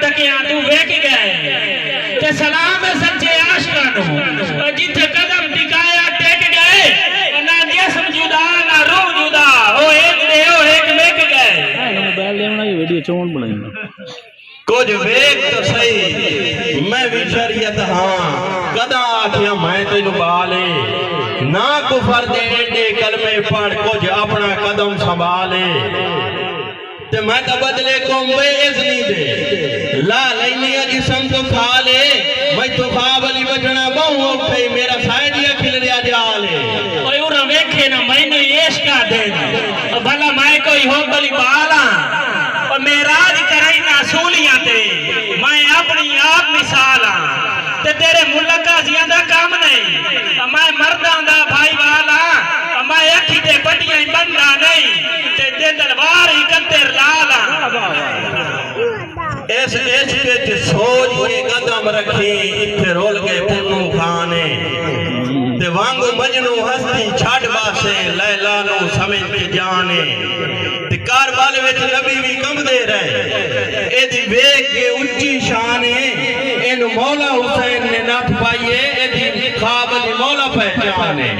टकिया तू वेख गए ते सलाम है सच्चे आशिकां नु जिथे कदम टिकाया टेक गए ना जिस्म जुदा ना रूह जुदा ओ एक वेख गए मोबाइल लेना ये वीडियो चोन बनाई कुछ वेख तो सही मैं भी शरीयत हां कदा आखिया मैं तेनु बाले ना कुफर दे एडे कलमे पढ़ कुछ अपना कदम संभाले ते मैं तो बदले को बेइज्जती दे ला लेनी जिसम तो खा ले मैं तो खाबली बचना बहु औखे मेरा साइडिया खिल रिया जाले ओए उर वेखे ना मैंने इश्क दे भला मैं कोई हो बली बाला और मेराज कराई ना सूलियां ते मैं अपनी आप मिसाल हां ते तेरे मुल्का जिंदा काम नहीं मैं मर्दां दा भाई वाला मैं अखी ते पटियां बंदा नहीं ते दिलवार ही कत्तर लाला इस इश्क च सोच के कदम रखी इथे रोल के पुन्नू खाने ते वांगू मजनू हस्ती छड़ बासे लैला नु समझ के जाने ते कारबाल विच नबी भी कंबदे रहे एदी वेख के उच्ची शान है इन मौला हुसैन ने नथ पाईए एदी खाब दी मौला पहचाने